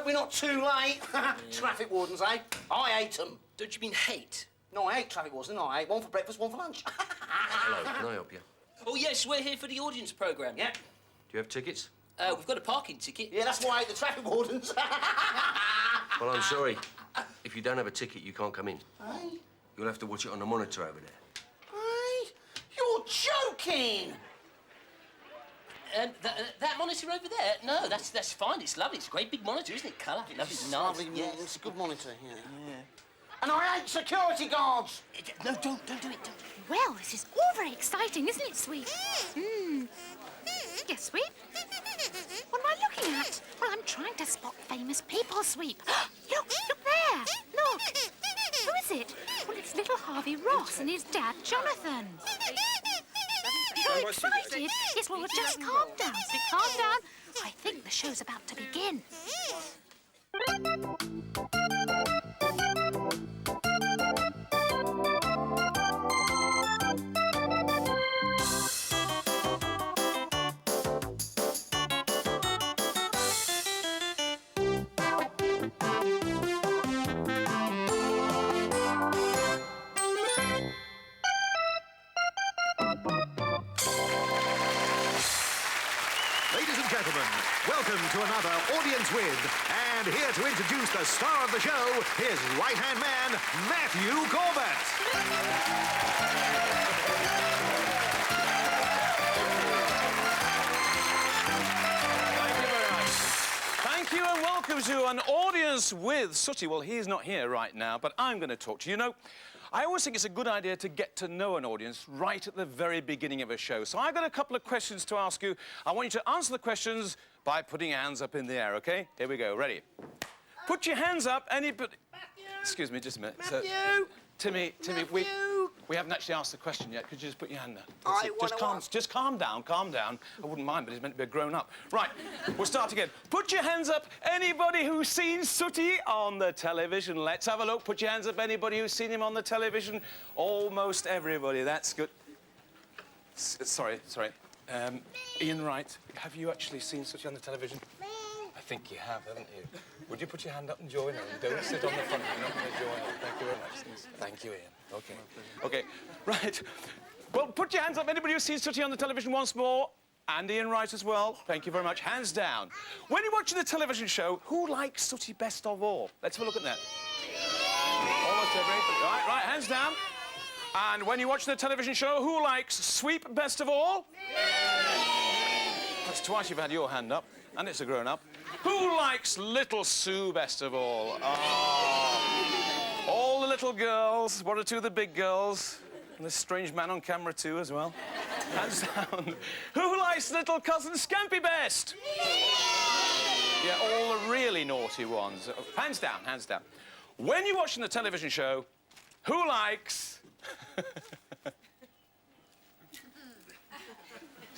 we're not too late. Traffic wardens, eh? I hate them. Don't you mean hate? No, I hate traffic wardens, no, I hate one for breakfast, one for lunch. Hello, can I help you? Oh, yes, we're here for the audience programme. Yeah. Do you have tickets? We've got a parking ticket. Yeah, that's why I hate the traffic wardens. Well, I'm sorry. If you don't have a ticket, you can't come in. Hey? You'll have to watch it on the monitor over there. Hey? You're joking! That monitor over there? No, that's fine. It's lovely. It's a great big monitor, isn't it? Colour. Lovely. It's Nice. lovely, Yes. It's a good monitor, yeah. And I hate security guards. No, don't do it. Don't. Well, this is all very exciting, isn't it, Sweep? Yes, Sweep? What am I looking at? Well, I'm trying to spot famous people, Sweep. Look there! Look! Who is it? Well, it's little Harvey Ross and his dad, Jonathan. You're excited? Yes, well, just calm down, Sweep, calm down. I think the show's about to begin. Ladies and gentlemen, welcome to another Audience With. And here to introduce the star of the show, his right-hand man, Matthew Corbett. Thank you and welcome to an Audience With Sooty. Well, he's not here right now, but I'm going to talk to you. You know, I always think it's a good idea to get to know an audience right at the very beginning of a show. So I've got a couple of questions to ask you. I want you to answer the questions by putting your hands up in the air, OK? Here we go. Ready? Put your hands up, anybody... Excuse me, just a minute. Matthew! Timmy, we haven't actually asked the question yet. Could you just put your hand up? Just calm down. I wouldn't mind, but he's meant to be a grown-up. Right, we'll start again. Put your hands up, anybody who's seen Sooty on the television. Let's have a look. Put your hands up, anybody who's seen him on the television. Almost everybody. That's good. Sorry. Ian Wright, have you actually seen Sooty on the television? I think you have, haven't you? Would you put your hand up and join in? Don't sit on the front. You're not going to join in. Thank you very much. Thank you, Ian. OK, right. Well, put your hands up, anybody who's seen Sooty on the television once more. And Ian Wright as well. Thank you very much. Hands down. When you're watching the television show, who likes Sooty best of all? Let's have a look at that. Almost everybody. Right, hands down. And when you watch the television show, who likes Sweep best of all? That's twice you've had your hand up, and it's a grown-up. Who likes Little Sue best of all? Oh. All the little girls, one or two of the big girls, and this strange man on camera too as well. Hands down. Who likes Little Cousin Scampy best? Yeah, all the really naughty ones. Hands down. When you're watching the television show, who likes...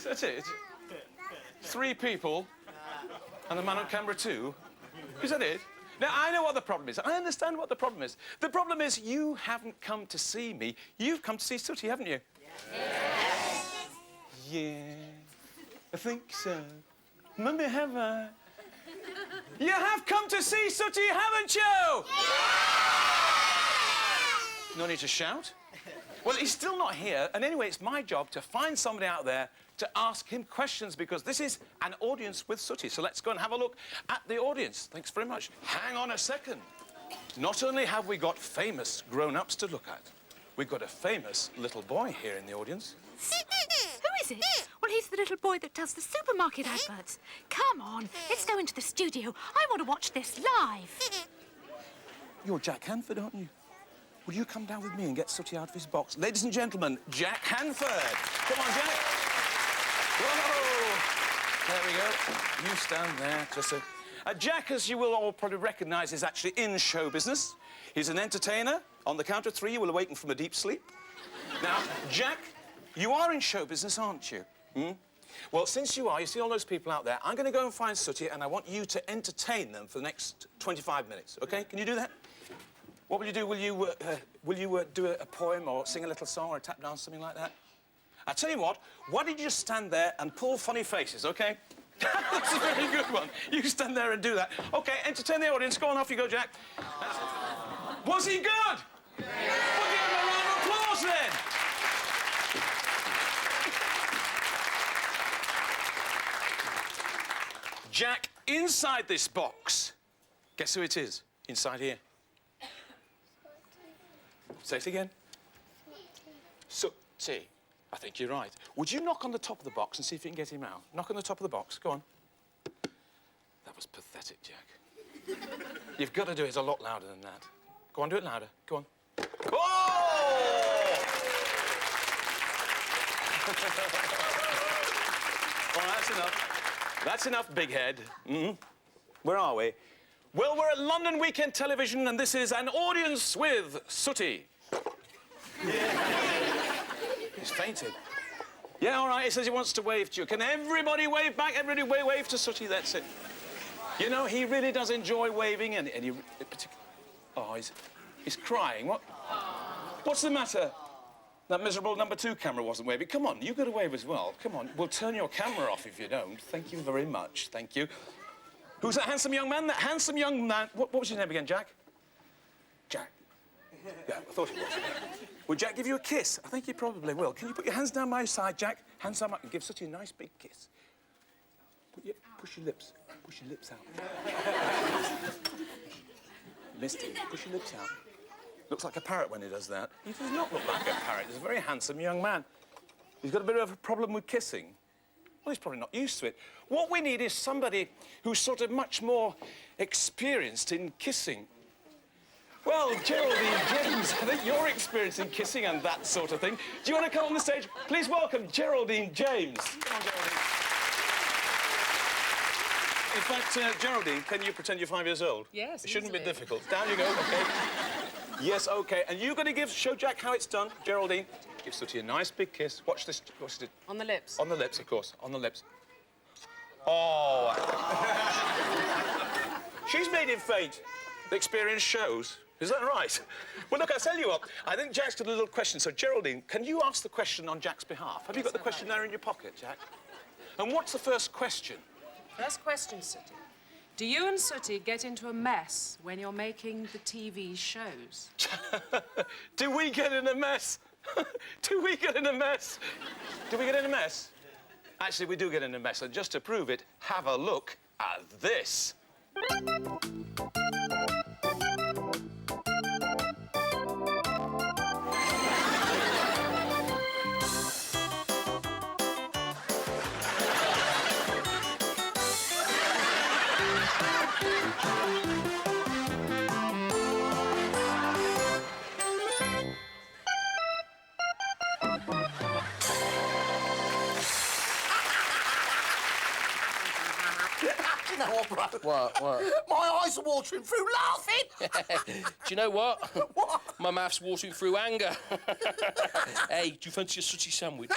That's it. 3 people and the man on camera too. Is that it? Now, I know what the problem is. I understand what the problem is. The problem is you haven't come to see me. You've come to see Sooty, haven't you? Yes. Yeah, I think so. Mummy, have I? You have come to see Sooty, haven't you? No need to shout. Well, he's still not here, and anyway, it's my job to find somebody out there to ask him questions, because this is an Audience with Sooty. So let's go and have a look at the audience. Thanks very much. Hang on a second. Not only have we got famous grown-ups to look at, we've got a famous little boy here in the audience. Who is it? Well, he's the little boy that does the supermarket adverts. Come on, let's go into the studio. I want to watch this live. You're Jack Hanford, aren't you? Will you come down with me and get Sooty out of his box? Ladies and gentlemen, Jack Hanford. Come on, Jack. Whoa! There we go. You stand there, just so... Jack, as you will all probably recognise, is actually in show business. He's an entertainer. On the count of 3, you will awaken from a deep sleep. Now, Jack, you are in show business, aren't you? Well, since you are, you see all those people out there, I'm going to go and find Sooty, and I want you to entertain them for the next 25 minutes, OK? Can you do that? What will you do? Will you do a poem or sing a little song or a tap dance, something like that? I tell you what, why don't you just stand there and pull funny faces, OK? That's a very good one. You stand there and do that. OK, entertain the audience. Go on, off you go, Jack. Was he good? Yeah. Well, give him a round of applause, then. Jack, inside this box, guess who it is? Inside here. Say it again. Sooty. I think you're right. Would you knock on the top of the box and see if you can get him out? Knock on the top of the box. Go on. That was pathetic, Jack. You've got to do it a lot louder than that. Go on, do it louder. Go on. Oh! Well, that's enough. That's enough, big head. Where are we? Well, we're at London Weekend Television, and this is An Audience with Sooty. He's fainted. Yeah, all right, he says he wants to wave to you. Can everybody wave back? Everybody wave to Sooty, that's it. You know, he really does enjoy waving, and he... Oh, he's crying. What? What's the matter? That miserable number 2 camera wasn't waving. Come on, you've got to wave as well. Come on, we'll turn your camera off if you don't. Thank you very much, thank you. Who's that handsome young man? That handsome young man... What was his name again, Jack? Jack. Yeah, I thought it was. Will Jack give you a kiss? I think he probably will. Can you put your hands down my side, Jack? Hands down my... and give Sooty a nice big kiss. Push your lips. Push your lips out. Missed him. Push your lips out. Looks like a parrot when he does that. He does not look like a parrot. He's a very handsome young man. He's got a bit of a problem with kissing. Well, he's probably not used to it. What we need is somebody who's sort of much more experienced in kissing. Well, Geraldine James, I think you're experienced in kissing and that sort of thing. Do you want to come on the stage? Please welcome Geraldine James. Come on, Geraldine. In fact, Geraldine, can you pretend you're 5 years old? Yes, It shouldn't be easily. difficult. Down you go, OK. Yes, OK. And you're going to show Jack how it's done. Geraldine, give Sooty a nice big kiss. Watch this. Watch this. On the lips. On the lips, of course. On the lips. Oh. She's made him faint. The experience shows. Is that right? Well, look, I'll tell you what. I think Jack's got a little question. So, Geraldine, can you ask the question on Jack's behalf? Have you got the question there in your pocket, Jack? And what's the first question? First question, Sooty. Do you and Sooty get into a mess when you're making the TV shows? Do we get in a mess? Do we get in a mess? Do we get in a mess? Actually, we do get in a mess. And just to prove it, have a look at this. You know what, bro? What? My eyes are watering through laughing. Do you know what? What? My mouth's watering through anger. Hey, do you fancy a Sooty sandwich?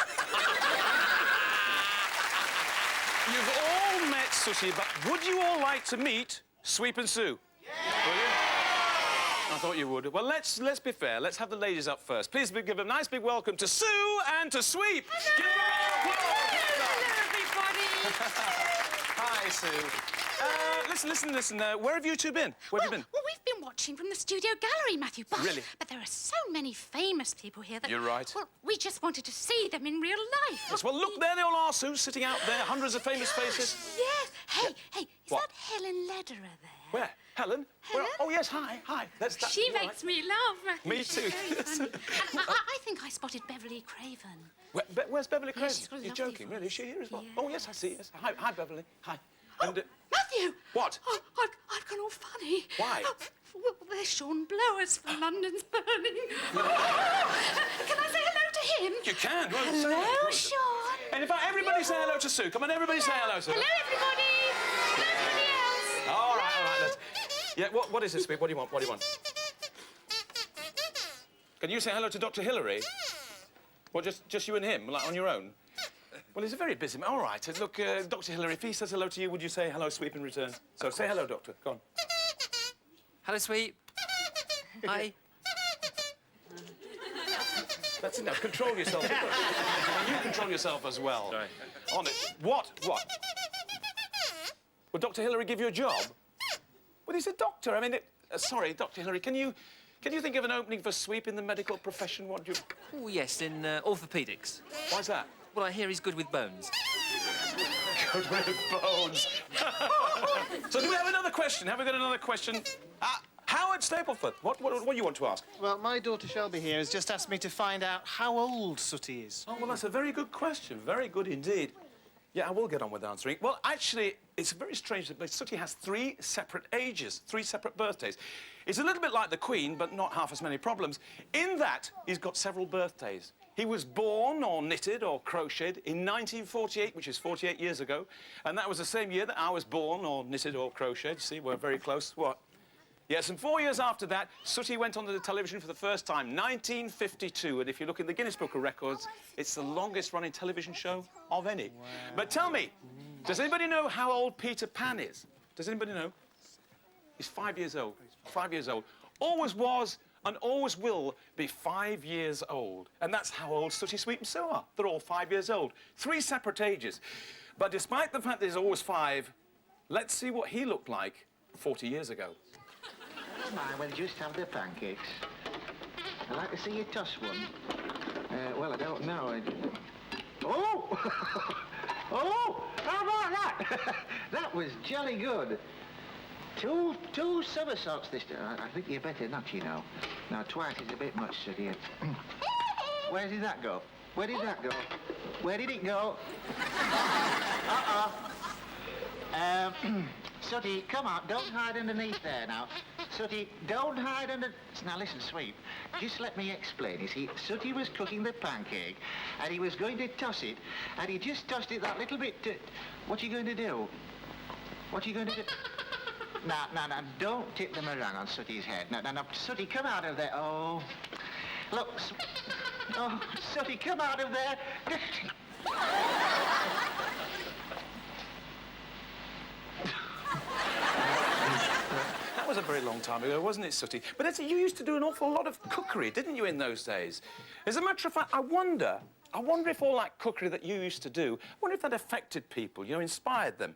You've all met Sooty, but would you all like to meet Sweep and Sue? Yeah. Will you? I thought you would. Well, let's be fair. Let's have the ladies up first. Please give a nice big welcome to Sue and to Sweep. Give them a round of applause. Hello, everybody. Hi, Sue. Listen. Where have you two been? Where have you been? Well, we've been watching from the studio gallery, Matthew. But, Really? But there are so many famous people here that... You're right. Well, we just wanted to see them in real life. Yes, well, look, there they all are, Sue, sitting out there, hundreds of famous faces. Yes. Hey, is What? that Helen Lederer there? Where? Helen? Helen? Oh, yes, hi. That's that. She you're right. makes me laugh, Matthew. Me too. She's very funny. I think I spotted Beverly Craven. Where's Beverly Craven? she's got a You're lovely joking, really? Is she here as well? Yeah. Oh, yes, I see. Yes. Hi, Beverly. Hi. Oh, And, Matthew! What? Oh, I've gone all funny. Why? Well, there's Sean Blowers from London's Burning. Can I say hello to him? You can. Well, Hello, Sean. And in fact, everybody say hello to Sue. Come on, everybody say hello to her. Hello, everybody. Hello, everybody else. All right. Let's... Yeah, what is this, Sweep? What do you want? Can you say hello to Dr. Hillary? Well, just you and him, like on your own? Well, he's a very busy man. All right. Look, Dr. Hillary, if he says hello to you, would you say hello, Sweep, in return? So say hello, Doctor. Go on. Hello, Sweep. Hi. That's enough. Control yourself. You control yourself as well. Sorry. On it. What? Will Dr. Hillary give you a job? Well, he's a doctor. I mean, sorry, Dr. Hillary, can you think of an opening for Sweep in the medical profession? What do you... Oh, yes, in orthopaedics. Why's that? Well, I hear he's good with bones. Good with bones. So do we have another question? Have we got another question? Howard Stapleford, what do you want to ask? Well, my daughter Shelby here has just asked me to find out how old Sooty is. Oh, well, that's a very good question. Very good indeed. Yeah, I will get on with answering. Well, actually, it's very strange that Sooty has 3 separate ages, 3 separate birthdays. It's a little bit like the Queen, but not half as many problems. In that, he's got several birthdays. He was born or knitted or crocheted in 1948, which is 48 years ago. And that was the same year that I was born or knitted or crocheted. See, we're very close. What? Yes, and 4 years after that, Sooty went onto the television for the first time, 1952. And if you look in the Guinness Book of Records, it's the longest-running television show of any. Wow. But tell me, does anybody know how old Peter Pan is? Does anybody know? He's 5 years old. 5 years old. Always was and always will be 5 years old. And that's how old Sooty, Sweep and Sue are. They're all 5 years old. 3 separate ages. But despite the fact that he's always 5, let's see what he looked like 40 years ago. Mine, we'll just have the pancakes. I'd like to see you toss one. Well, I don't know. Oh! Oh! How about that? That was jolly good. Two somersaults this time. I think you better not, you know. Now, twice is a bit much, so dear. Where did that go? Where did that go? Where did it go? Sooty, come on, don't hide underneath there now. Sooty, don't hide under... Now listen, Sweep, just let me explain. You see, Sooty was cooking the pancake, and he was going to toss it, and he just tossed it that little bit to... What are you going to do? What are you going to do? Now, don't tip the meringue on Sooty's head. Now, Sooty, come out of there. Oh, look. Oh, Sooty, come out of there. That was a very long time ago, wasn't it, Sooty? But you used to do an awful lot of cookery, didn't you, in those days? As a matter of fact, I wonder if all that cookery that you used to do, I wonder if that affected people, you know, inspired them.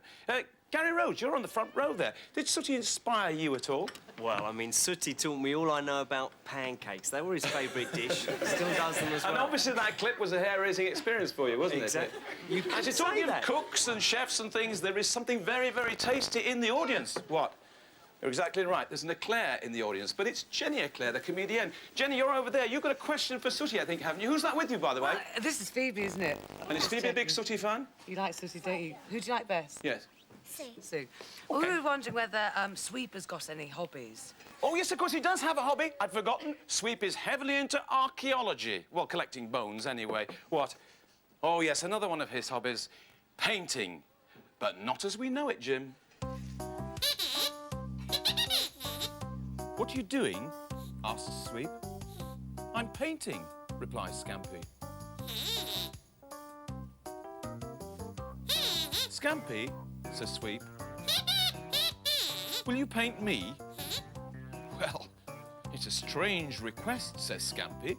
Gary Rhodes, you're on the front row there. Did Sooty inspire you at all? Well, I mean, Sooty taught me all I know about pancakes. They were his favourite dish. Still does them as well. And obviously that clip was a hair-raising experience for you, wasn't it? Exactly. You could Actually, say talking that. of cooks and chefs and things, there is something very, very tasty in the audience. What? You're exactly right. There's an eclair in the audience, but it's Jenny Eclair, the comedian. Jenny, you're over there. You've got a question for Sooty, I think, haven't you? Who's that with you, by the way? This is Phoebe, isn't it? And is Phoebe a big Sooty fan? You like Sooty, don't you? Who do you like best? Yes. Sue. Well, we were wondering whether Sweep has got any hobbies. Oh, yes, of course, he does have a hobby. I'd forgotten. Sweep is heavily into archaeology. Well, collecting bones, anyway. What? Oh, yes, another one of his hobbies. Painting. But not as we know it, Jim. What are you doing? Asks Sweep. I'm painting, replies Scampy. Scampy, says Sweep. Will you paint me? Well, it's a strange request, says Scampy,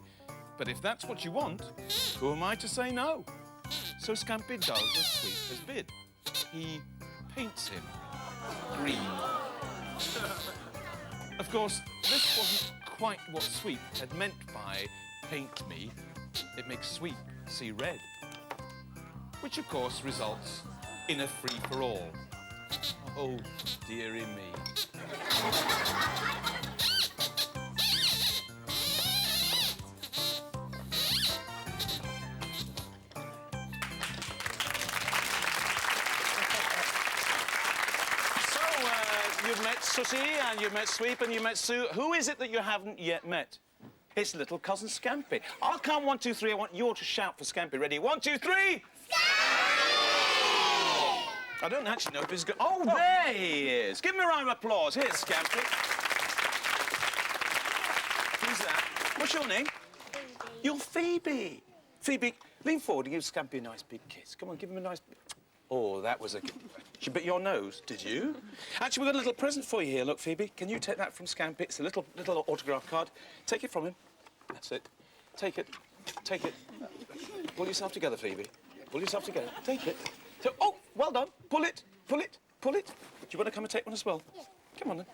but if that's what you want, who am I to say no? So Scampy does as Sweep has bid. He paints him green. Of course, this wasn't quite what Sweep had meant by paint me. It makes Sweep see red, which of course results in a free-for-all. Oh, dearie me. You've met Sooty, and you've met Sweep, and you've met Sue. Who is it that you haven't yet met? It's little cousin Scampy. I'll count 1, 2, 3. I want you all to shout for Scampy. Ready? 1, 2, 3! Scampy! I don't actually know if he's good. Oh, there he is. Give him a round of applause. Here's Scampy. Who's that? What's your name? Phoebe. You're Phoebe. Phoebe, lean forward and give Scampy a nice big kiss. Come on, give him a nice... Oh, that was a... She bit your nose, did you? Actually, we've got a little present for you here. Look, Phoebe, can you take that from Scampy? It's a little autograph card. Take it from him. That's it. Take it. Take it. Pull yourself together, Phoebe. Pull yourself together. Take it. Oh, well done. Pull it. Pull it. pull it. Do you want to come and take one as well? Yeah. Come on, then.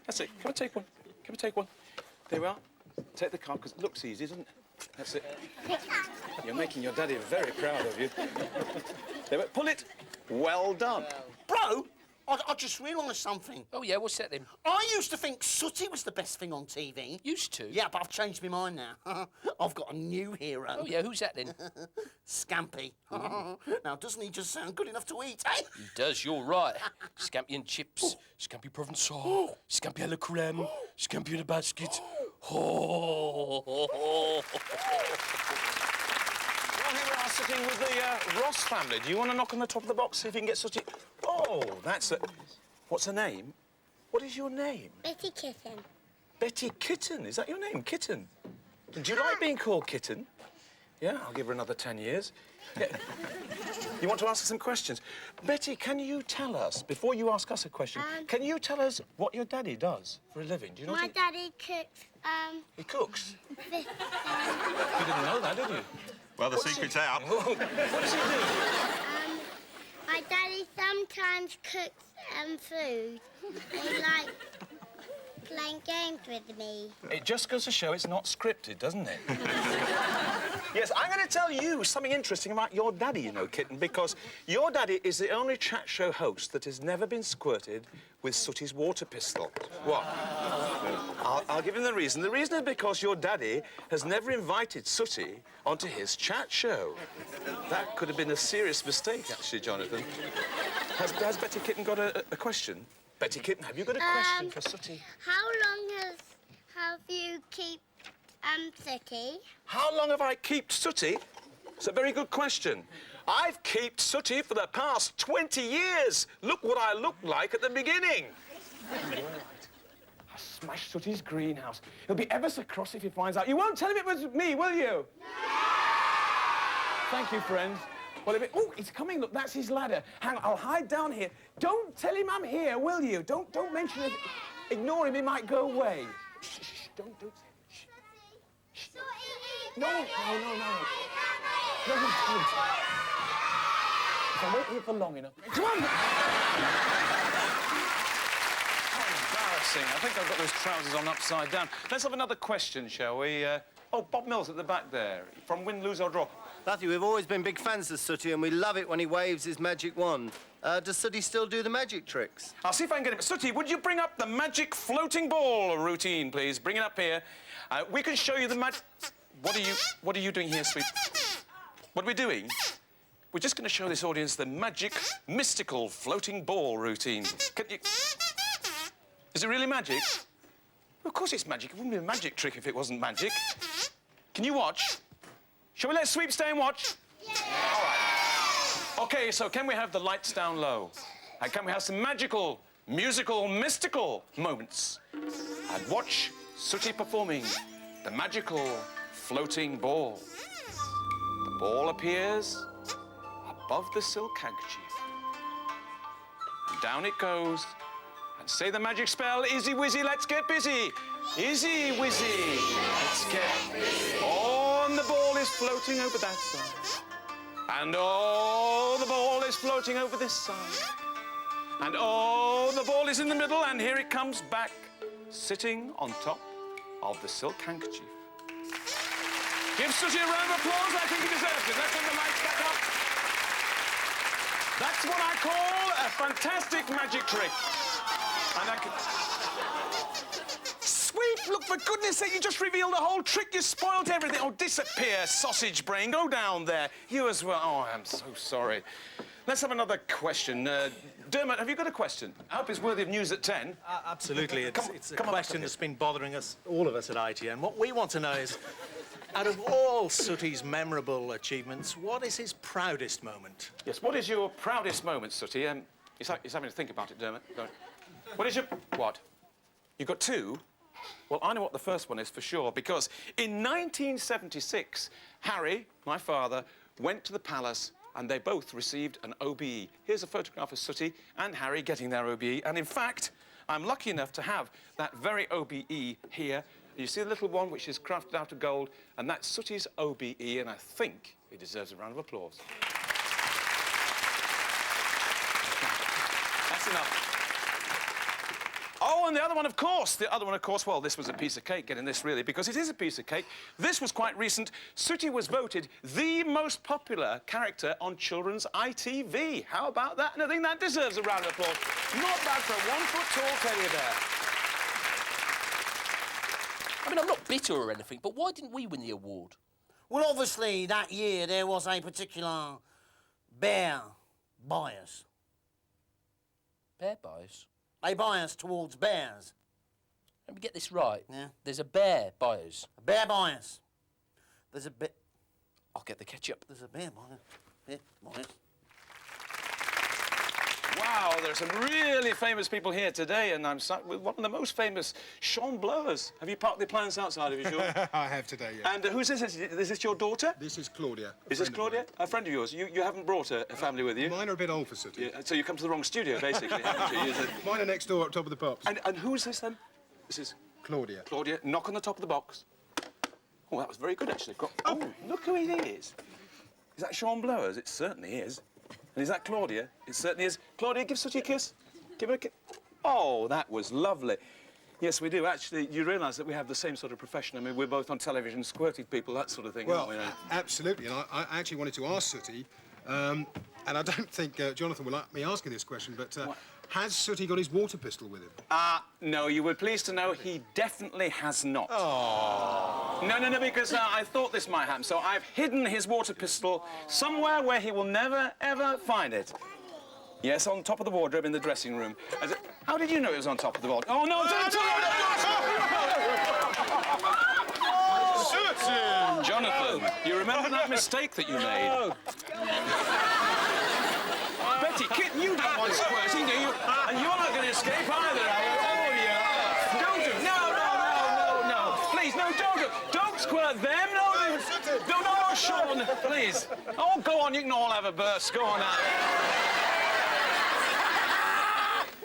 That's it. Come and take one. Come and take one. There we are. Take the card, because it looks easy, doesn't it? That's it. You're making your daddy very proud of you. There we pull it. Well done. Bro, I just realised something. Oh, yeah, what's that then? I used to think Sooty was the best thing on TV. Used to? Yeah, but I've changed my mind now. I've got a new hero. Oh, yeah, who's that then? Scampy. Now, doesn't he just sound good enough to eat, eh? He does, you're right. Scampi and chips, scampi provençal, scampi à la crème, scampi in a basket. Oh. Well, here we are sitting with the Ross family. Do you want to knock on the top of the box, see if you can get Sooty? Oh, that's a... What's her name? What is your name? Betty Kitten. Betty Kitten. Is that your name, Kitten? Do you like being called Kitten? Yeah, I'll give her another 10 years. Yeah. You want to ask her some questions? Betty, can you tell us, before you ask us a question, can you tell us what your daddy does for a living? Do you know My daddy cooks, He cooks? fish. You didn't know that, did you? Well, the secret's out. What does he do? My daddy sometimes cooks food. He likes playing games with me. It just goes to show it's not scripted, doesn't it? Yes, I'm going to tell you something interesting about your daddy, you know, Kitten, because your daddy is the only chat show host that has never been squirted with Sooty's water pistol. What? I'll give him the reason. The reason is because your daddy has never invited Sooty onto his chat show. That could have been a serious mistake, actually, Jonathan. Has Betty Kitten got a question? Betty Kitten, have you got a question for Sooty? How long have you kept Sooty? How long have I kept Sooty? It's a very good question. I've kept Sooty for the past 20 years. Look what I looked like at the beginning. I smashed Sooty's greenhouse. He'll be ever so cross if he finds out. You won't tell him it was me, will you? No! Thank you, friends. Well, oh, he's coming. Look, that's his ladder. Hang on, I'll hide down here. Don't tell him I'm here, will you? Don't mention it. Ignore him, he might go away. Shh, shh, don't say it. Shh. No. No, don't. If I wait here for long enough. Come on! How embarrassing. I think I've got those trousers on upside down. Let's have another question, shall we? Oh, Bob Mills at the back there. From Win, Lose or Draw. Matthew, we've always been big fans of Sooty, and we love it when he waves his magic wand. Does Sooty still do the magic tricks? I'll see if I can get it. Sooty, would you bring up the magic floating ball routine, please? Bring it up here. We can show you the magic... What are you doing here, sweet? What are we doing? We're just going to show this audience the magic, mystical floating ball routine. Can you... Is it really magic? Of course it's magic. It wouldn't be a magic trick if it wasn't magic. Can you watch? Shall we let Sweep stay and watch? Yeah. All right. OK, so can we have the lights down low? And can we have some magical, musical, mystical moments? And watch Sooty performing the magical floating ball. The ball appears above the silk handkerchief. And down it goes. And say the magic spell, Izzy Wizzy, let's get busy. Izzy Wizzy, let's get busy. Oh, and the ball is floating over that side. And oh, the ball is floating over this side. And oh, the ball is in the middle, and here it comes back, sitting on top of the silk handkerchief. Give Sooty a round of applause. I think he deserves it. Let's have the lights back up. That's what I call a fantastic magic trick. And I can... Sweep, look, for goodness sake, you just revealed the whole trick. You spoiled everything. Oh, disappear, sausage brain. Go down there. You as well. Oh, I'm so sorry. Let's have another question. Dermot, have you got a question? I hope it's worthy of news at 10. Absolutely. It's a question that's been bothering us, all of us at ITN. What we want to know is, out of all Sooty's memorable achievements, what is his proudest moment? Yes, what is your proudest moment, Sooty? He's having to think about it, Dermot. What is your... What? You got two? Well, I know what the first one is for sure, because in 1976, Harry, my father, went to the palace and they both received an OBE. Here's a photograph of Sooty and Harry getting their OBE, and in fact, I'm lucky enough to have that very OBE here. You see the little one which is crafted out of gold, and that's Sooty's OBE, and I think it deserves a round of applause. That's enough. Oh, and the other one, of course. The other one, of course, well, this was a piece of cake, getting this, really, because it is a piece of cake. This was quite recent. Sooty was voted the most popular character on children's ITV. How about that? And I think that deserves a round of applause. Not bad for a 1-foot-tall teddy bear. I mean, I'm not bitter or anything, but why didn't we win the award? Well, obviously, that year there was a particular bear bias. Bear bias? A bias towards bears. Let me get this right. Yeah. There's a bear bias. A bear bias. There's a bit. I'll get the ketchup. There's a bear bias. Yeah, bias. Wow, there's some really famous people here today, and I'm sat with one of the most famous, Sean Blowers. Have you parked the plants outside of you, Sean? I have today, yeah. And who's this? Is this your daughter? This is Claudia. Is this Claudia? A friend of yours? You haven't brought a family with you? Mine are a bit old for Sooty. Yeah, so you come to the wrong studio, basically, haven't you? Mine are next door, up top of the pops. And who is this, then? This is... Claudia. Claudia, knock on the top of the box. Oh, that was very good, actually. Oh, look who it is. Is that Sean Blowers? It certainly is. And is that Claudia? It certainly is. Claudia, give Sooty a kiss. Give her a kiss. Oh, that was lovely. Yes, we do. Actually, you realise that we have the same sort of profession. I mean, we're both on television, squirting people, that sort of thing, Well, aren't we? absolutely. And I actually wanted to ask Sooty, and I don't think Jonathan will like me asking this question, but has Sooty got his water pistol with him? No, you were pleased to know he definitely has not. Oh. No, because I thought this might happen, so I've hidden his water pistol somewhere where he will never, ever find it. Yes, on top of the wardrobe in the dressing room. How did you know it was on top of the wardrobe? Oh, no! Jonathan, you remember that mistake that you made? Betty, kitten, you don't want squirting, do you? And you're not going to escape either, are you? Oh, yeah. Don't do. No. Please, no, don't squirt them. No, Sean, please. Oh, go on, you can all have a burst. Go on now.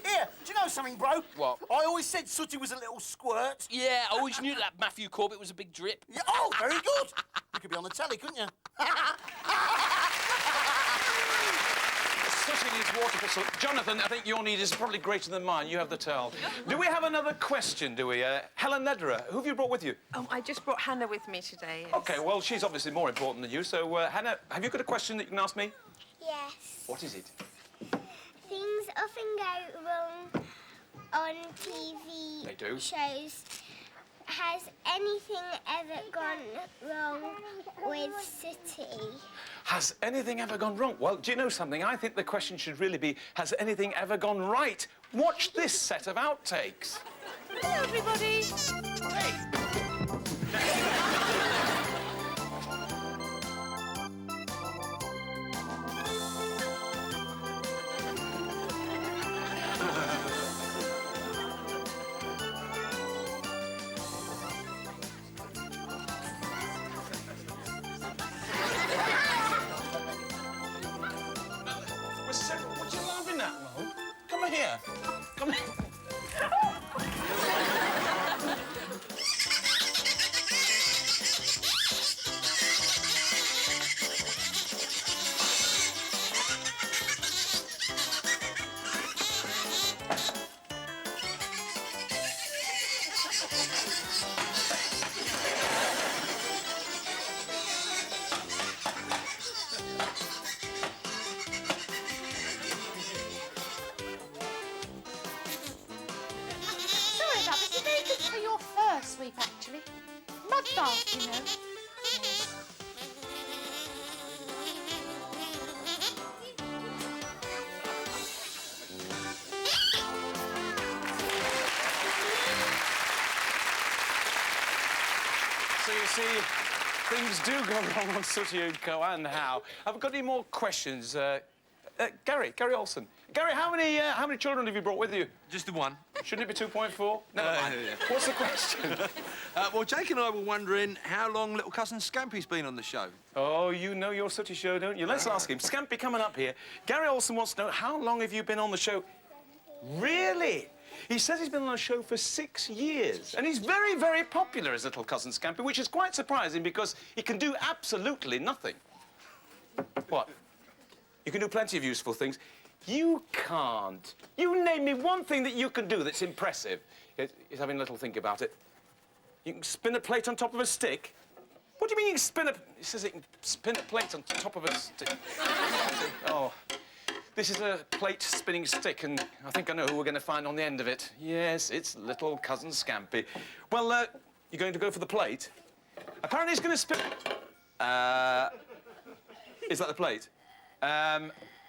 Here, do you know something, bro? What? I always said Sooty was a little squirt. Yeah, I always knew that Matthew Corbett was a big drip. Yeah, oh, very good. You could be on the telly, couldn't you? Sooty needs water pistol. Jonathan, I think your need is probably greater than mine. You have the towel. Do we have another question, do we? Helen Lederer, who have you brought with you? I just brought Hannah with me today. Yes. OK, well, she's obviously more important than you, so, Hannah, have you got a question that you can ask me? Yes. What is it? Things often go wrong on TV They do. shows. Has anything ever gone wrong with Sooty? Has anything ever gone wrong? Well, do you know something? I think the question should really be, has anything ever gone right? Watch this set of outtakes. Hello, everybody. What are you laughing at, Mo? Come here. Come here. Sorry about this. It's very good for your fur sweep, actually. Mud bath, you know. Yes. So you see, things do go wrong on Sooty & Co. and how. Have we got any more questions? Gary Olsen. Gary, how many children have you brought with you? Just the one. Shouldn't it be 2.4? Never mind. Yeah. What's the question? Well, Jake and I were wondering how long little cousin Scampy's been on the show. Oh, you know your Sooty show, don't you? Let's ask him. Scampy coming up here. Gary Olsen wants to know, how long have you been on the show? Really? He says he's been on the show for 6 years. And he's very, very popular as little cousin Scampy, which is quite surprising because he can do absolutely nothing. What? You can do plenty of useful things. You can't. You name me one thing that you can do that's impressive. He's having a little think about it. You can spin a plate on top of a stick? What do you mean you can spin a... He says it can spin a plate on top of a stick. Oh, this is a plate spinning stick, and I think I know who we're going to find on the end of it. Yes, it's little cousin Scampy. Well, you're going to go for the plate? Apparently he's going to spin... Is that the plate?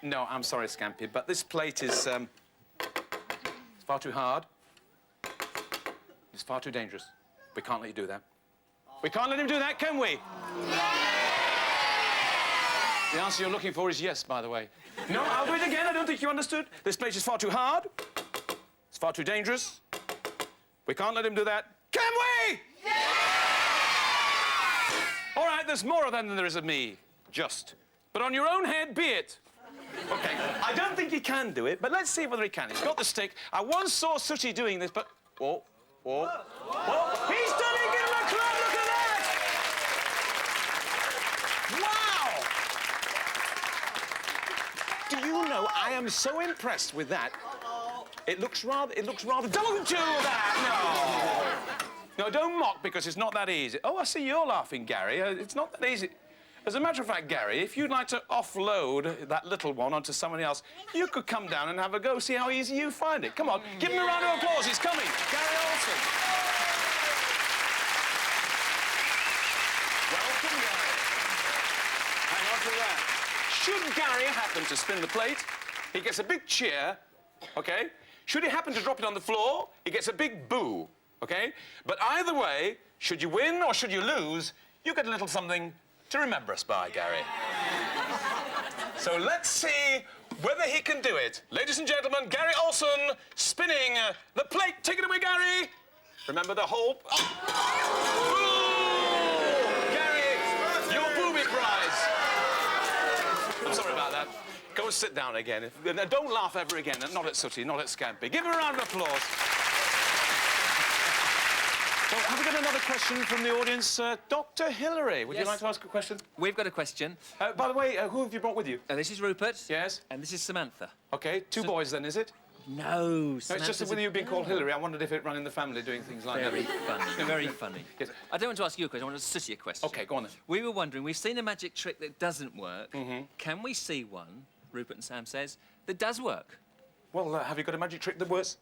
No, I'm sorry, Scampy, but this plate is, it's far too hard. It's far too dangerous. We can't let you do that. We can't let him do that, can we? The answer you're looking for is yes, by the way. No, I'll do it again. I don't think you understood. This plate is far too hard. It's far too dangerous. We can't let him do that. Can we? All right, there's more of them than there is of me. Just. But on your own head, be it. OK, I don't think he can do it, but let's see whether he can. He's got the stick. I once saw Sooty doing this, but... Whoa, whoa. Whoa, he's done it! Give him a clap, look at that! Wow! Do you know, I am so impressed with that. It looks rather... Don't do that, no! No, don't mock, because it's not that easy. Oh, I see you're laughing, Gary. It's not that easy. As a matter of fact, Gary, if you'd like to offload that little one onto somebody else, you could come down and have a go, see how easy you find it. Come on, give him a round of applause. He's coming. Gary Olsen. Welcome, Gary. Hang on to that. Should Gary happen to spin the plate, he gets a big cheer, OK? Should he happen to drop it on the floor, he gets a big boo, OK? But either way, should you win or should you lose, you get a little something to remember us by, Gary. So let's see whether he can do it. Ladies and gentlemen, Gary Olsen spinning the plate. Take it away, Gary. Remember the whole... Oh! Gary, your booby prize. I'm sorry about that. Go and sit down again. Don't laugh ever again. Not at Sooty, not at Scampy. Give him a round of applause. So, have we got another question from the audience? Dr. Hillary, would you like to ask a question? We've got a question. By the way, who have you brought with you? This is Rupert. Yes. And this is Samantha. OK, two boys then, is it? No, it's just that with you being called Hillary, I wondered if it ran in the family doing things like Very that. funny, very funny. Yes. I don't want to ask you a question, I want to Sooty a question. OK, go on then. We were wondering, we've seen a magic trick that doesn't work. Can we see one, Rupert and Sam says, that does work? Well, have you got a magic trick that works?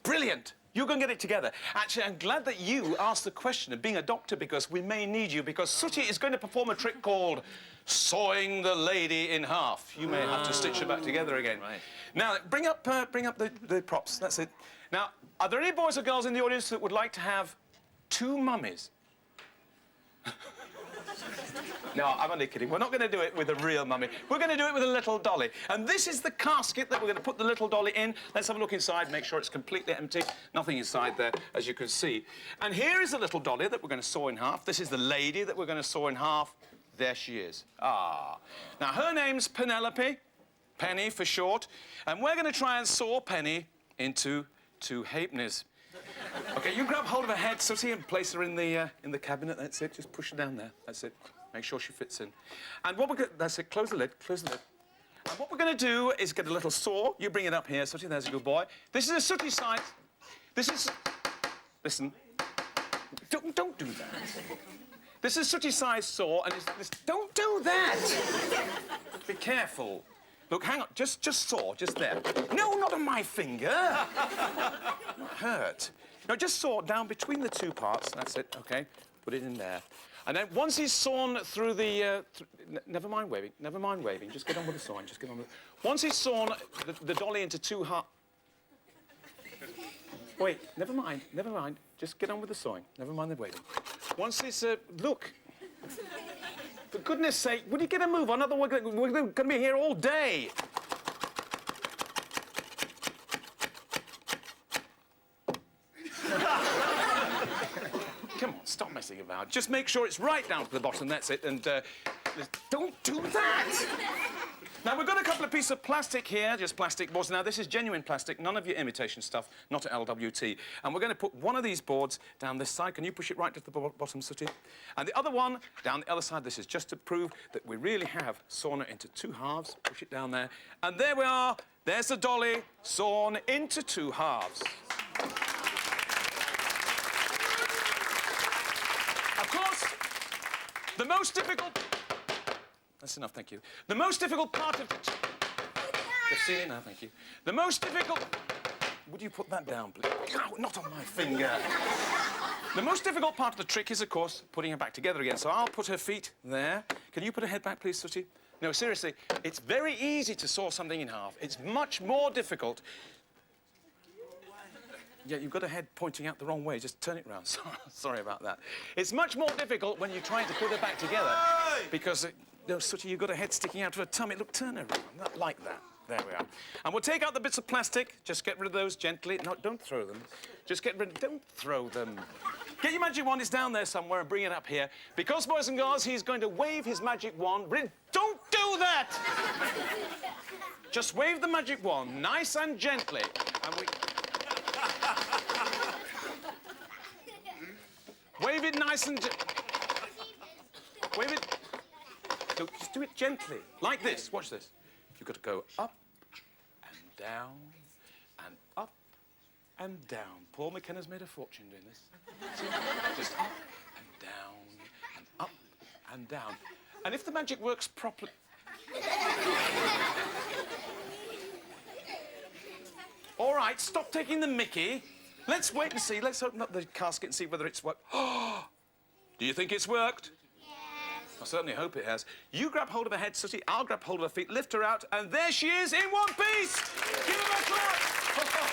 Brilliant! You go and get it together. Actually, I'm glad that you asked the question of being a doctor, because we may need you, because Sooty is going to perform a trick called sawing the lady in half. You may have to stitch her back together again. Right. Now, bring up the props. That's it. Now, are there any boys or girls in the audience that would like to have two mummies? No, I'm only kidding. We're not going to do it with a real mummy. We're going to do it with a little dolly. And this is the casket that we're going to put the little dolly in. Let's have a look inside, make sure it's completely empty. Nothing inside there, as you can see. And here is the little dolly that we're going to saw in half. This is the lady that we're going to saw in half. There she is. Ah. Now, her name's Penelope. Penny for short. And we're going to try and saw Penny into two halfpennies. OK, you grab hold of her head, Sooty, and place her in the cabinet. That's it. Just push her down there. That's it. Make sure she fits in. And what we're going to... That's it. Close the lid. Close the lid. And what we're going to do is get a little saw. You bring it up here, Sooty. There's a good boy. This is a Sooty size. This is... Listen. Don't do that. This is a Sooty-sized saw, and it's... Don't do that! Be careful. Look, hang on. Just saw, just there. No, not on my finger. Not hurt. No, just saw down between the two parts. That's it. OK. Put it in there. And then once he's sawn through the... never mind waving. Never mind waving. Just get on with the sawing. Just get on with... Once he's sawn the dolly into two halves... Wait, never mind. Never mind. Just get on with the sawing. Never mind the waving. Once he's... look. For goodness sake, would you get a move on? Otherwise, we're going to be here all day. Come on, stop messing about. Just make sure it's right down to the bottom, that's it, and don't do that! Now, we've got a couple of pieces of plastic here, just plastic boards. Now, this is genuine plastic, none of your imitation stuff, not at LWT. And we're going to put one of these boards down this side. Can you push it right to the bottom, Sooty? And the other one down the other side. This is just to prove that we really have sawn it into two halves. Push it down there. And there we are. There's the dolly sawn into 2 halves. Of course, the most difficult... That's enough, thank you. The most difficult part of... You've seen it now, thank you. The most difficult... Would you put that down, please? Ow, not on my finger. The most difficult part of the trick is, of course, putting her back together again. So I'll put her feet there. Can you put her head back, please, Sooty? No, seriously, it's very easy to saw something in half. It's much more difficult... Yeah, you've got her head pointing out the wrong way. Just turn it round. Sorry about that. It's much more difficult when you're trying to put her back together. Because, no, Sooty, you've got her head sticking out of her tummy. Look, turn her around. Not like that. There we are. And we'll take out the bits of plastic. Just get rid of those gently. No, don't throw them. Just get rid... Don't throw them. Get your magic wand. It's down there somewhere and bring it up here. Because, boys and girls, he's going to wave his magic wand. Don't do that! Just wave the magic wand nice and gently. And we... Wave it nice and... Wave it... No, just do it gently. Like this. Watch this. You've got to go up and down and up and down. Paul McKenna's made a fortune doing this. Just up and down and up and down. And if the magic works properly... All right, stop taking the mickey. Let's wait and see. Let's open up the casket and see whether it's worked. Do you think it's worked? I certainly hope it has. You grab hold of her head, Sooty. I'll grab hold of her feet, lift her out, and there she is in one piece! Give her a clap! Ho, ho,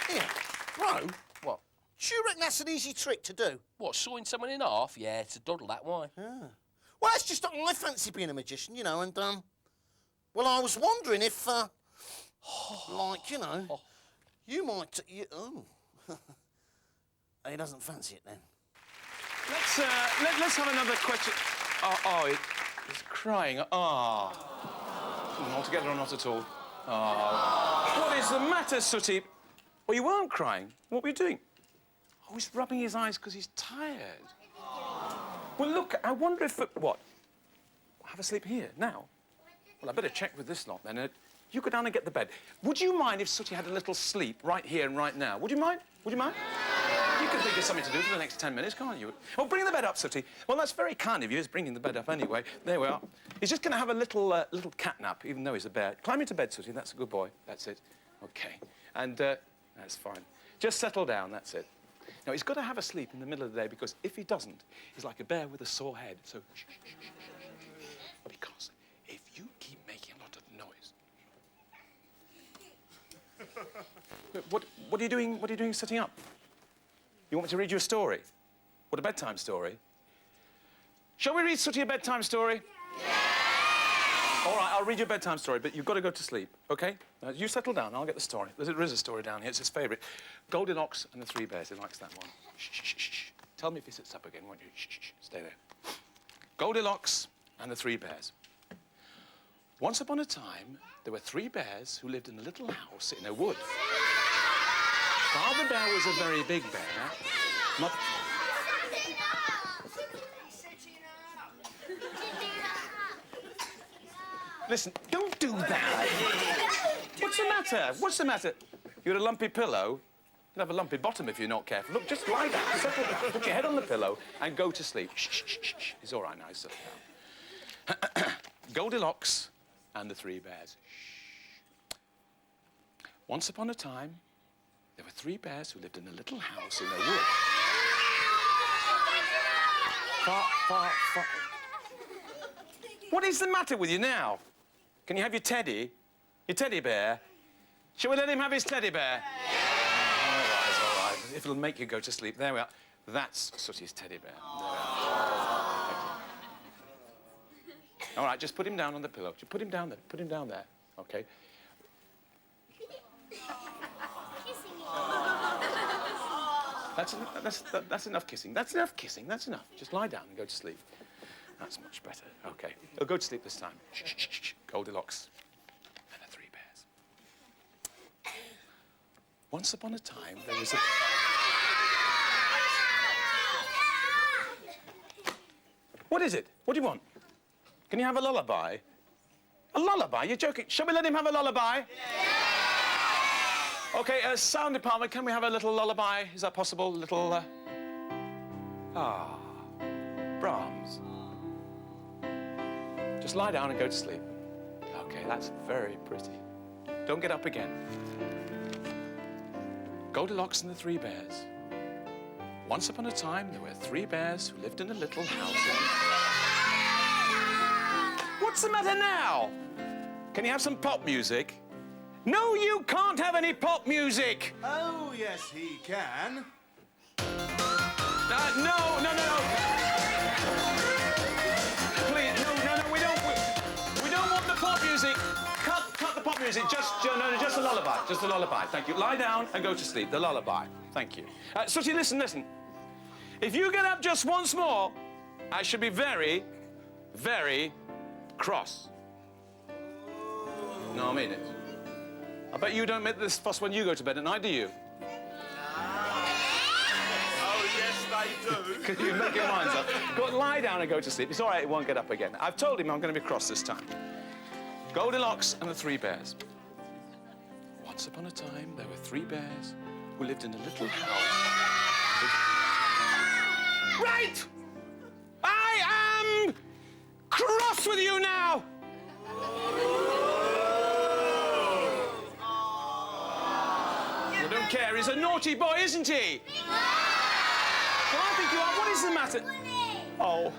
ho. Here, Ro. What? Do you reckon that's an easy trick to do? What, sawing someone in half? Yeah, it's a doddle, that, why? Yeah. Well, it's just that I fancy being a magician, you know, and, well, I was wondering if, like, you know, you might... oh. He doesn't fancy it, then. Let's have another question. It's crying. Not together or not at all. What is the matter, Sooty? Well, you weren't crying. What were you doing? Oh, he's rubbing his eyes because he's tired. Well, look, I wonder if... What? Have a sleep here, now? Well, I better check with this lot, then. You go down and get the bed. Would you mind if Sooty had a little sleep right here and right now? Would you mind? Would you mind? You can think of something to do for the next 10 minutes, can't you? Oh, bring the bed up, Sooty. Well, that's very kind of you. He's bringing the bed up anyway. There we are. He's just going to have a little cat nap, even though he's a bear. Climb into bed, Sooty. That's a good boy. That's it. OK. And that's fine. Just settle down. That's it. Now, he's got to have a sleep in the middle of the day because if he doesn't, he's like a bear with a sore head. So, shh, shh, shh, shh, shh. Because if you keep making a lot of noise... What are you doing? What are you doing sitting up? You want me to read you a story? What, a bedtime story? Shall we read Sooty a bedtime story? Yeah! All right, I'll read you a bedtime story, but you've got to go to sleep, OK? Now, you settle down, I'll get the story. There is a story down here, it's his favourite. Goldilocks and the Three Bears, he likes that one. Shh, shh, shh, shh. Tell me if he sits up again, won't you? Shh, shh, shh. Stay there. Goldilocks and the Three Bears. Once upon a time, there were 3 bears who lived in a little house in a wood. Father Bear was a very big bear. Listen, don't do that. What's the matter? What's the matter? You had a lumpy pillow? You'll have a lumpy bottom if you're not careful. Look, just lie down. Put your head on the pillow and go to sleep. Shh, shh, shh, shh. It's all right now. Settle down. Goldilocks and the 3 bears. Shh. Once upon a time, there were 3 bears who lived in a little house in a wood. Far, far, far. What is the matter with you now? Can you have your teddy? Your teddy bear? Shall we let him have his teddy bear? All right. If it'll make you go to sleep. There we are. That's Sooty's teddy bear. There we are. All right, just put him down on the pillow. Just put him down there. Put him down there. OK? That's enough kissing. That's enough kissing. That's enough. Just lie down and go to sleep. That's much better. OK. He'll go to sleep this time. Shh, shh, shh, shh. Goldilocks and the 3 bears. Once upon a time, there was a... What is it? What do you want? Can you have a lullaby? A lullaby? You're joking. Shall we let him have a lullaby? Yeah! OK, sound department, can we have a little lullaby? Is that possible? A little, Brahms. Just lie down and go to sleep. OK, that's very pretty. Don't get up again. Goldilocks and the Three Bears. Once upon a time, there were 3 bears who lived in a little house. What's the matter now? Can you have some pop music? No, you can't have any pop music! Oh, yes, he can. No. Please, no, we don't want the pop music. Cut the pop music. Just a lullaby. Just a lullaby. Thank you. Lie down and go to sleep. The lullaby. Thank you. Sooty, listen. If you get up just once more, I should be very, very cross. No, I mean it. I bet you don't make this fuss when you go to bed at night, do you? Oh, yes, they do. Can you make your minds up? Go on, lie down and go to sleep. It's all right, it won't get up again. I've told him I'm going to be cross this time. Goldilocks and the 3 bears. Once upon a time, there were 3 bears who lived in a little house. Right! I am cross with you now! You don't care. He's a naughty boy, isn't he? Well, I think you are. What is the matter? Oh,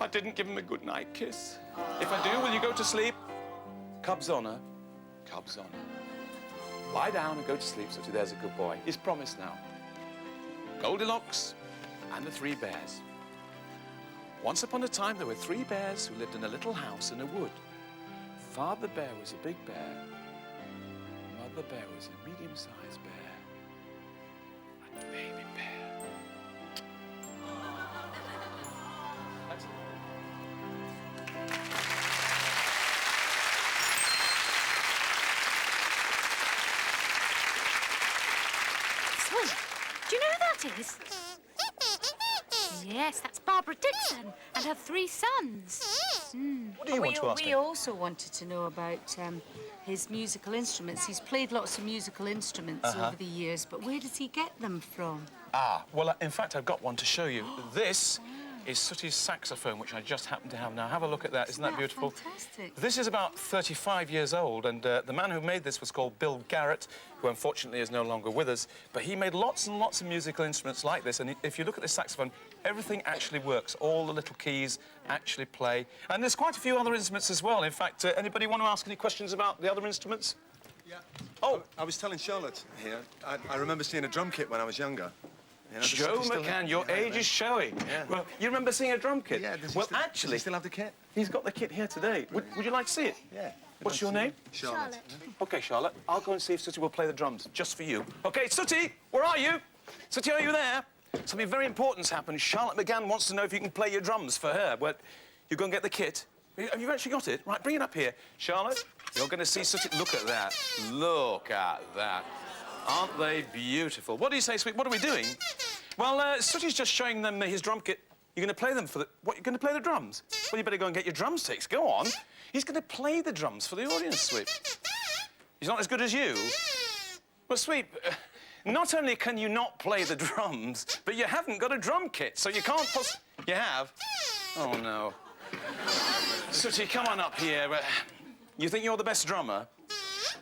I didn't give him a good night kiss. If I do, will you go to sleep? Cubs honour. Cubs honour. Lie down and go to sleep, Sooty. There's a good boy. He's promised now. Goldilocks and the 3 bears. Once upon a time, there were 3 bears who lived in a little house in a wood. Father Bear was a big bear. Mother Bear was a medium-sized bear. And baby bear. That's it. Sweet. Do you know who that is? Yes, that's Barbara Dixon and her 3 sons. What do you want to ask him? We also wanted to know about his musical instruments. He's played lots of musical instruments over the years, but where does he get them from? Well, in fact, I've got one to show you. This is Sooty's saxophone, which I just happen to have now. Have a look at that. Isn't that beautiful? Fantastic. This is about 35 years old, and the man who made this was called Bill Garrett, who unfortunately is no longer with us. But he made lots and lots of musical instruments like this, and if you look at this saxophone, everything actually works. All the little keys actually play. And there's quite a few other instruments as well. In fact, anybody want to ask any questions about the other instruments? Yeah. Oh. I was telling Charlotte here, I remember seeing a drum kit when I was younger. You know, Joe McCann, your age is showing. Yeah. Well, you remember seeing a drum kit? Yeah. Well, actually, does he still have the kit? He's got the kit here today. Would you like to see it? Yeah. What's your name? Charlotte. OK, Charlotte, I'll go and see if Sooty will play the drums, just for you. OK, Sooty, where are you? Sooty, are you there? Something very important's happened. Charlotte McGann wants to know if you can play your drums for her. Well, you go and get the kit. Have you actually got it? Right, bring it up here. Charlotte, you're going to see Sooty. Look at that. Look at that. Aren't they beautiful? What do you say, sweet? What are we doing? Well, Sooty's just showing them his drum kit. You're going to play them for the... What, you're going to play the drums? Well, you better go and get your drumsticks. Go on. He's going to play the drums for the audience, Sweep. He's not as good as you. Well, Sweep, not only can you not play the drums, but you haven't got a drum kit, so you can't You have? Oh, no. Sooty, come on up here. You think you're the best drummer?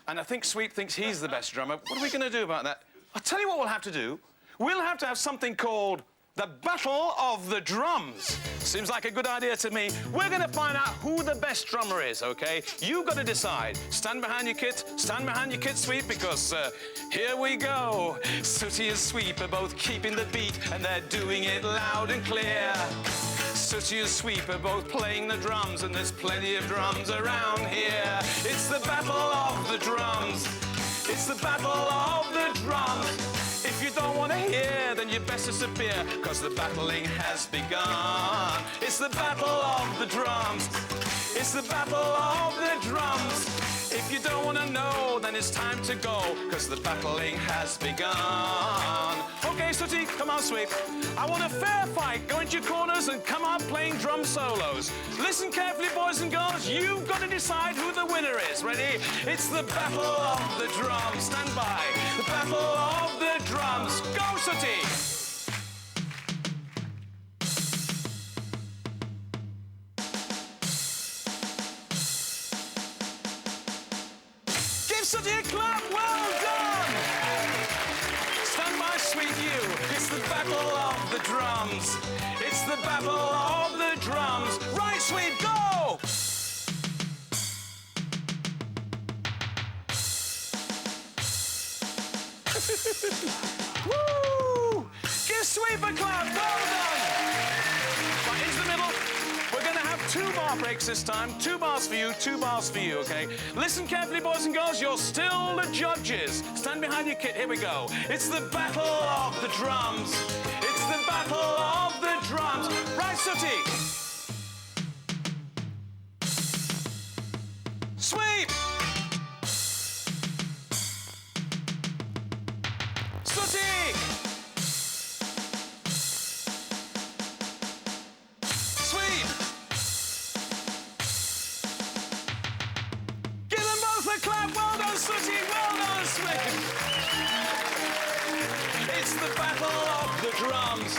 And I think Sweep thinks he's the best drummer. What are we going to do about that? I'll tell you what we'll have to do. We'll have to have something called the Battle of the Drums. Seems like a good idea to me. We're going to find out who the best drummer is, OK? You've got to decide. Stand behind your kit, Sweep, because here we go. Sooty and Sweep are both keeping the beat, and they're doing it loud and clear. Sooty and Sweep are both playing the drums, and there's plenty of drums around here. It's the Battle of the Drums. It's the Battle of the Drums. If you don't want to hear, then you best disappear, because the battling has begun. It's the Battle of the Drums. It's the Battle of the Drums. If you don't want to know, then it's time to go, because the battling has begun. OK, Sooty, come on, Sweep. I want a fair fight. Go into your corners and come out playing drum solos. Listen carefully, boys and girls. You've got to decide who the winner is. Ready? It's the Battle of the Drums. Stand by. The Battle of the Drums. Go, Sooty! Give Sooty a clap. Well done! Stand by, Sweep, you. It's the Battle of the Drums. It's the Battle of the Drums. Right, Sweep, go! Woo! Give Sweep a clap. Well done! Right, into the middle. We're going to have 2 bar breaks this time. 2 bars for you, 2 bars for you, OK? Listen carefully, boys and girls. You're still the judges. Stand behind your kit. Here we go. It's the Battle of the Drums. It's the Battle of the Drums. Right, Sooty. Sweep! Sooty! Sweep! Give them both a clap. Well done, Sooty. Well done, Sweep. It's the Battle of the Drums.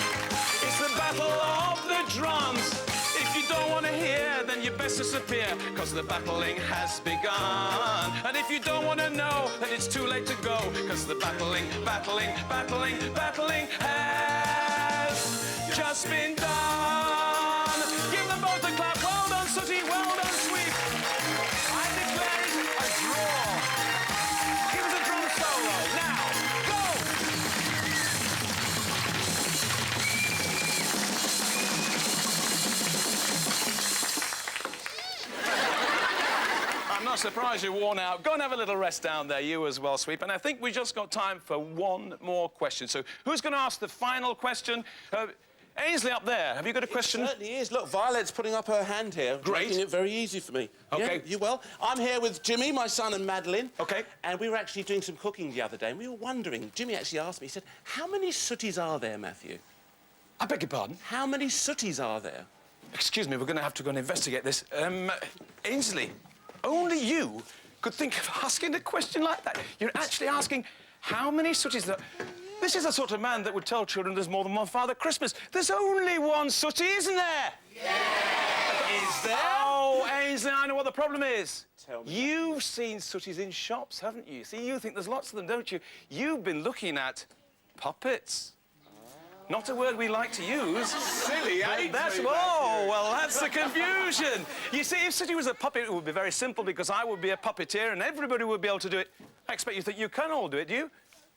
It's the Battle of the Drums. If you don't want to hear, then you best disappear, because the battling has begun. And if you don't want to know, then it's too late to go, because the battling has just been done. Give them both a clap. Well done, Sooty. Well done, Sweep. I declare it a draw. Give us a drum solo. Now, go! I'm not surprised you're worn out. Go and have a little rest down there, you as well, Sweep. And I think we just got time for 1 more question. So who's going to ask the final question? Ainsley up there, have you got a question? It certainly is. Look, Violet's putting up her hand here. Great. Making it very easy for me. OK. Yeah, you well? I'm here with Jimmy, my son, and Madeline. OK. And we were actually doing some cooking the other day, and we were wondering, Jimmy actually asked me, he said, how many Sooties are there, Matthew? I beg your pardon? How many Sooties are there? Excuse me, we're going to have to go and investigate this. Ainsley, only you could think of asking a question like that. You're actually asking how many Sooties there... This is the sort of man that would tell children there's more than one Father Christmas. There's only one Sooty, isn't there? Yeah. Is there? Oh, Ainsley, I know what the problem is. Tell me. You've seen Sooties in shops, haven't you? See, you think there's lots of them, don't you? You've been looking at puppets. Not a word we like to use. Silly, eh? That's... Oh, well, that's the confusion. You see, if Sooty was a puppet, it would be very simple, because I would be a puppeteer and everybody would be able to do it. I expect you think you can all do it, do you?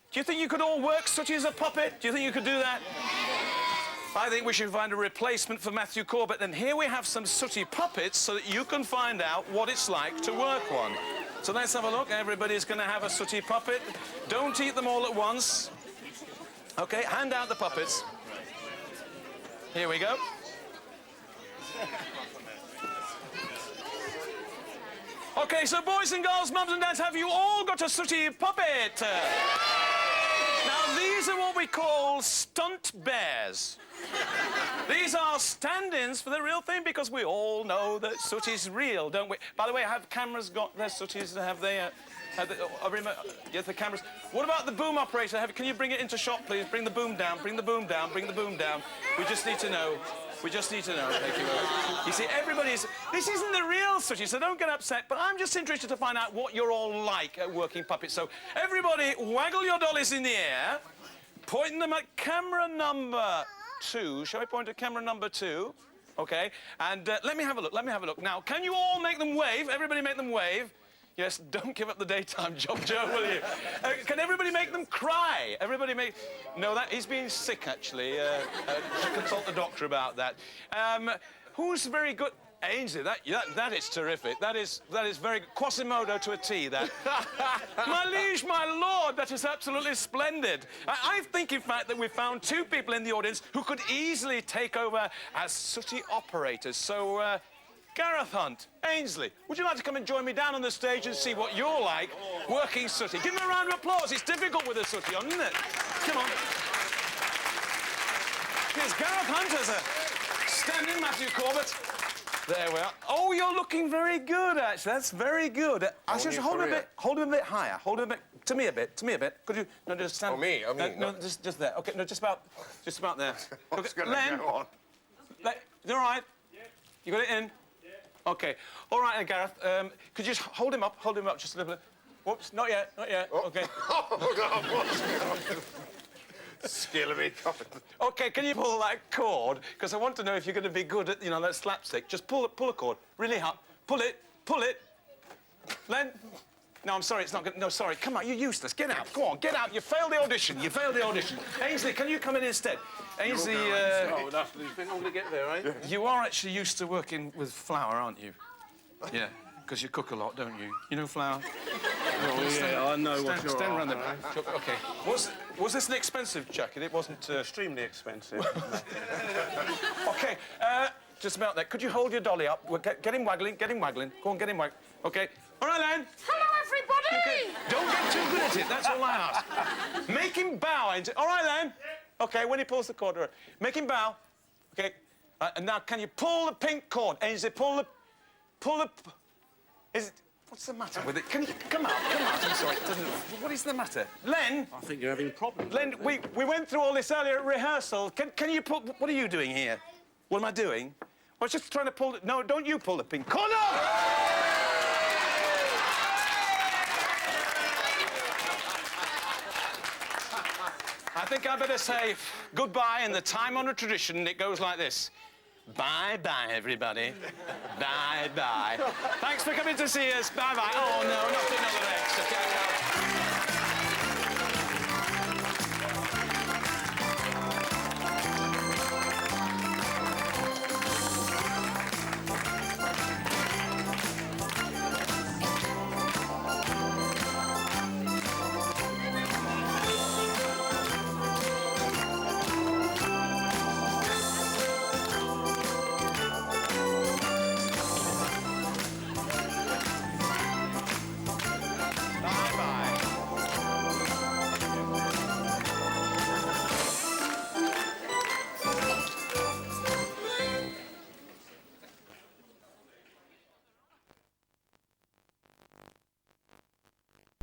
Do you think you could all work Sooty as a puppet? Do you think you could do that? I think we should find a replacement for Matthew Corbett. Then here we have some Sooty puppets so that you can find out what it's like to work one. So let's have a look. Everybody's going to have a Sooty puppet. Don't eat them all at once. OK, hand out the puppets. Here we go. OK, so boys and girls, mums and dads, have you all got a Sooty puppet? Now, these are what we call stunt bears. These are stand-ins for the real thing, because we all know that Sooty's real, don't we? By the way, have cameras got their Sooties? Have they... Yes, the cameras. What about the boom operator? Can you bring it into shot, please? Bring the boom down, bring the boom down, bring the boom down. We just need to know. We just need to know. Thank you very much. You see, everybody's... This isn't the real Sooty, so don't get upset, but I'm just interested to find out what you're all like at working puppets. So, everybody, waggle your dollies in the air, pointing them at camera number 2. Shall we point at camera number 2? OK. And let me have a look, let me have a look. Now, can you all make them wave? Everybody make them wave. Yes, don't give up the daytime job, Joe, will you? Can everybody make them cry? Everybody make... No, he's being sick, actually. Consult the doctor about that. Who's very good... Ainsley, that is terrific. That is very good. Quasimodo to a T, that. My liege, my lord, that is absolutely splendid. I think, in fact, that we've found 2 people in the audience who could easily take over as Sooty operators. So, Gareth Hunt, Ainsley, would you like to come and join me down on the stage and see what you're like working Sooty? Give him a round of applause. It's difficult with a Sooty on, isn't it? Come on. Here's Gareth Hunt as a stand-in, Matthew Corbett. There we are. Oh, you're looking very good, actually. That's very good. I should hold him a bit. Hold him a bit higher. Hold him a bit. To me a bit. To me a bit. Could you? No, just stand. Oh, me. No, just there. Okay. No, just about there. What's Okay, going Len. to go on? You all right? Yeah. You got it in? Yeah. Okay. All right, then, Gareth. Could you just hold him up? Hold him up just a little bit. Whoops. Not yet. Not yet. Oh. Okay. Skilling me. Okay, can you pull that cord? Because I want to know if you're going to be good at, that slapstick. Just pull a cord. Really hard. Pull it. Pull it. Len? No, I'm sorry, it's not good. No, sorry. Come on, you're useless. Get out. Go on, get out. You failed the audition. You failed the audition. Ainsley, can you come in instead? Ainsley, Oh, that's you've been able to get there, eh? you are actually used to working with flour, aren't you? Yeah, because you cook a lot, don't you? You know flour? Oh, yeah, I know what you're Stand on. around the back. Okay. Was this an expensive jacket? It wasn't... Extremely expensive. Okay, just about that. Could you hold your dolly up? Get him waggling, get him waggling. Go on, get him waggling. Okay. All right, Len. Hello, everybody! Okay. Don't get too good at it, that's all I ask. Make him bow. All right, Len. Okay, when he pulls the cord, make him bow. Okay. And now, can you pull the pink cord? Ainsley, pull the... Is it... What's the matter with it? Can you... Come out. I'm sorry. What is the matter? Len? I think you're having problems. Len, we went through all this earlier at rehearsal. Can you pull... What are you doing here? What am I doing? I was just trying to pull... No, don't you pull the pink cord. No! I think I better say goodbye in the time-honoured tradition. It goes like this. Bye-bye, everybody. Bye-bye. Thanks for coming to see us. Bye-bye. Oh, no, not another X.